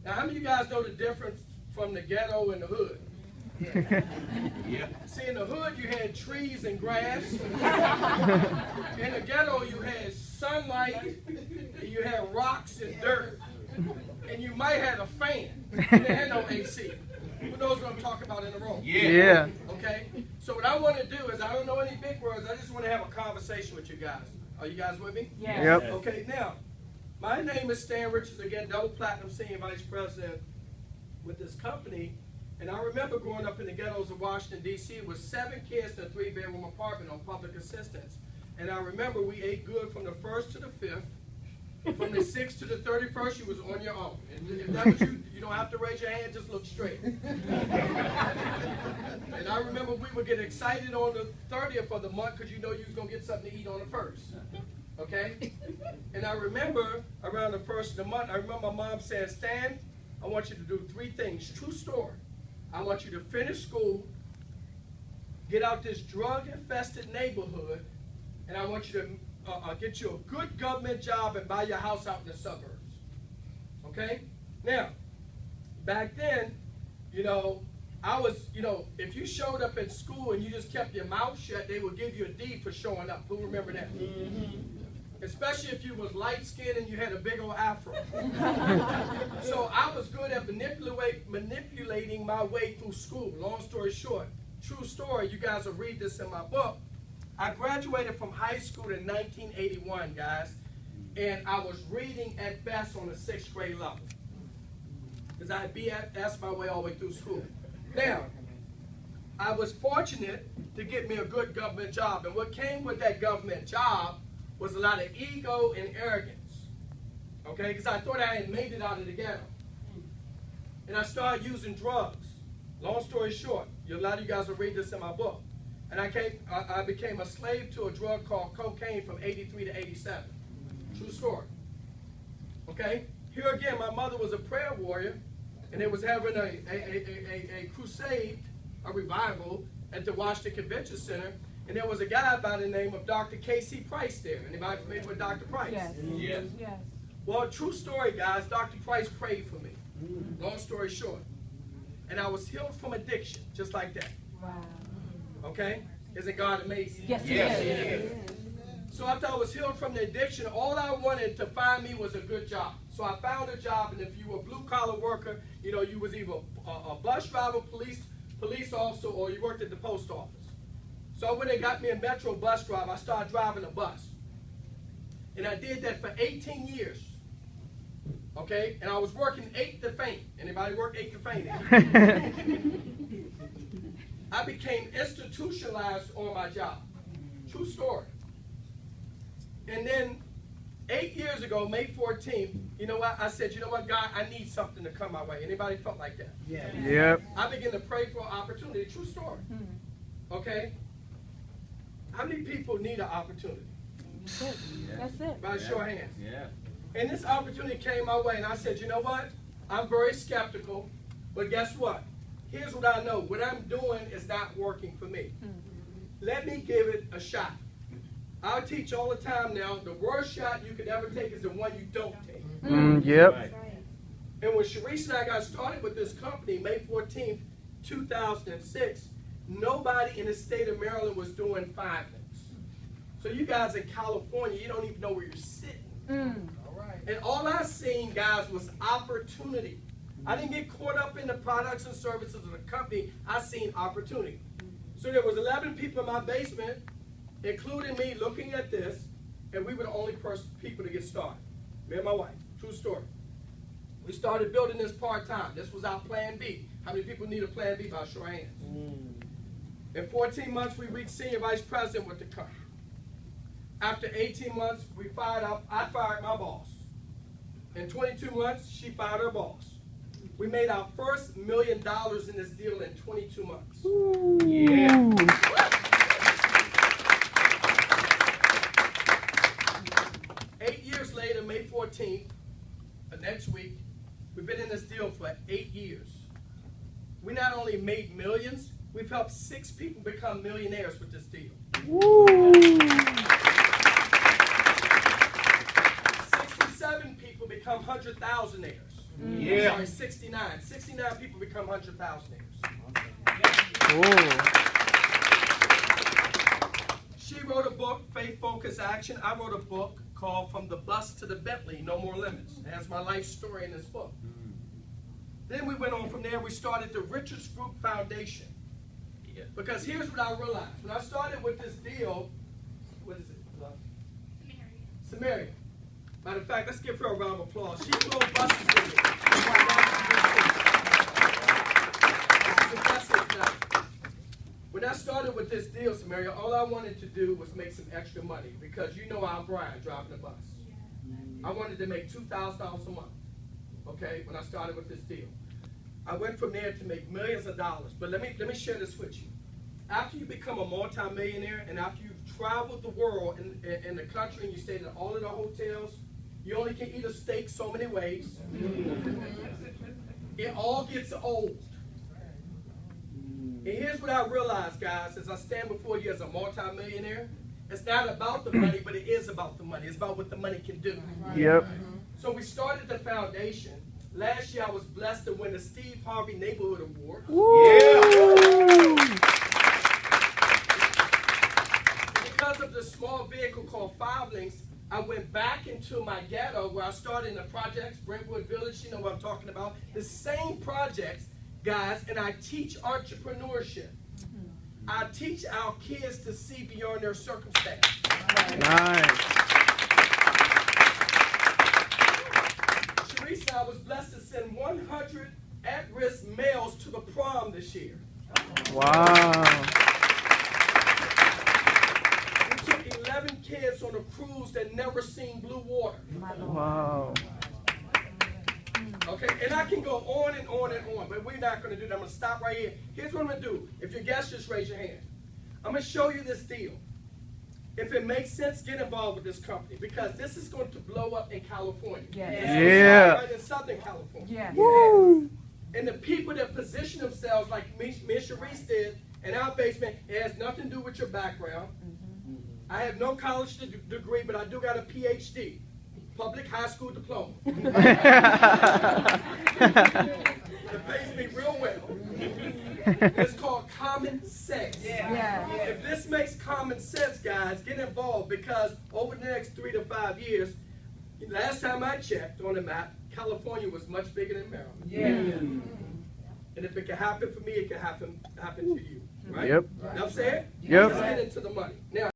Now, how many of you guys know the difference from the ghetto and the hood? Yeah. See, in the hood, you had trees and grass. In the ghetto, you had sunlight, you had rocks and dirt, and you might have a fan. You had no AC. Who knows what I'm talking about in the room? Yeah. Okay? So what I want to do is, I don't know any big words, I just want to have a conversation with you guys. Are you guys with me? Yeah. Yep. Okay, now, my name is Stan Richards, again, double platinum senior vice president with this company. And I remember growing up in the ghettos of Washington, D.C. with 7 kids in a 3-bedroom apartment on public assistance. And I remember we ate good from the 1st to the 5th. From the 6th to the 31st, you was on your own. And if that was you, you don't have to raise your hand, just look straight. And I remember we would get excited on the 30th of the month because you know you was going to get something to eat on the 1st. Okay? And I remember around the 1st of the month, I remember my mom saying, Stan, I want you to do 3 things. True story. I want you to finish school, get out this drug-infested neighborhood, and I want you to get you a good government job and buy your house out in the suburbs. Okay? Now, back then, I was, if you showed up at school and you just kept your mouth shut, they would give you a D for showing up. Who remember that? Mm-hmm. Especially if you was light-skinned and you had a big old afro. So I was good at manipulating my way through school. Long story short, true story, you guys will read this in my book. I graduated from high school in 1981, guys, and I was reading at best on the 6th grade level. Because I had BS my way all the way through school. Now, I was fortunate to get me a good government job, and what came with that government job was a lot of ego and arrogance, okay? Because I thought I had made it out of the ghetto. And I started using drugs. Long story short, a lot of you guys will read this in my book. And I became a slave to a drug called cocaine from 83 to 87. True story. Okay? Here again, my mother was a prayer warrior, and they was having a crusade, a revival, at the Washington Convention Center. And there was a guy by the name of Dr. K.C. Price there. Anybody familiar with Dr. Price? Yes. Yes. Yes. Well, true story, guys. Dr. Price prayed for me. Long story short. And I was healed from addiction, just like that. Wow. Okay? Isn't God amazing? Yes, Yes. it is. So after I was healed from the addiction, all I wanted to find me was a good job. So I found a job, and if you were a blue-collar worker, you was either a bus driver, police officer, or you worked at the post office. So when they got me a Metro bus driver, I started driving a bus. And I did that for 18 years. Okay? And I was working 8 to faint. Anybody work 8 to faint? I became institutionalized on my job. True story. And then 8 years ago, May 14th, you know what? I said, you know what, God, I need something to come my way. Anybody felt like that? Yeah. Yep. I began to pray for an opportunity. True story. Okay? How many people need an opportunity? That's it. By a show of hands. Yeah. And this opportunity came my way, and I said, you know what? I'm very skeptical, but guess what? Here's what I know. What I'm doing is not working for me. Let me give it a shot. I teach all the time now, the worst shot you could ever take is the one you don't take. Yep. Right. And when Sharice and I got started with this company, May 14th, 2006, nobody in the state of Maryland was doing 5 things. So you guys in California, you don't even know where you're sitting. All right. And all I seen, guys, was opportunity. I didn't get caught up in the products and services of the company. I seen opportunity. So there was 11 people in my basement, including me, looking at this, and we were the only people to get started. Me and my wife. True story. We started building this part-time. This was our plan B. How many people need a plan B? By a show of hands. In 14 months, we reached senior vice president with the company. After 18 months, I fired my boss. In 22 months, she fired her boss. We made our first $1 million in this deal in 22 months. Yeah. 8 years later, May 14th, next week, we've been in this deal for 8 years. We not only made millions, we've helped 6 people become millionaires with this deal. 67 people become 100,000-aires. Yeah. Sorry, 69. 69 people become 100,000 She wrote a book, Faith Focused Action. I wrote a book called From the Bus to the Bentley, No More Limits. It has my life story in this book. Then we went on from there. We started the Richards Group Foundation. Yeah. Because here's what I realized. When I started with this deal, what is it? Samaria. Matter of fact, let's give her a round of applause. She flew buses with me. She's a blessing tonight. When I started with this deal, Samaria, all I wanted to do was make some extra money because you know our Brian driving a bus. I wanted to make $2,000 a month, okay, when I started with this deal. I went from there to make millions of dollars. But let me share this with you. After you become a multimillionaire and after you've traveled the world in the country and you stayed in all of the hotels, you only can eat a steak so many ways. It all gets old. And here's what I realized, guys, as I stand before you as a multimillionaire. It's not about the money, but it is about the money. It's about what the money can do. Yep. So we started the foundation. Last year I was blessed to win the Steve Harvey Neighborhood Award. Yeah. Because of the small vehicle called Five Links, I went back into my ghetto where I started in the projects, Brentwood Village, you know what I'm talking about. The same projects, guys, and I teach entrepreneurship. I teach our kids to see beyond their circumstance. Nice. Teresa, I was blessed to send 100 at-risk males to the prom this year. Wow. We took 11 kids on a cruise that never seen blue water. Wow. Okay, and I can go on and on and on, but we're not going to do that. I'm going to stop right here. Here's what I'm going to do. If you're guests, just raise your hand. I'm going to show you this deal. If it makes sense, get involved with this company because this is going to blow up in California. Yeah. It's going to Yeah. start right in Southern California. Yeah. Woo. And the people that position themselves like me and Sharice did in our basement, it has nothing to do with your background. I have no college degree, but I do got a PhD. Public high school diploma. It pays me real well. It's called common sense. Yeah. If this makes common sense, guys, get involved because over the next 3 to 5 years, last time I checked on the map, California was much bigger than Maryland. Yeah. And if it can happen for me, it can happen to you. Right? Yep. You know what I'm saying? Yep. Let's get into the money. Now,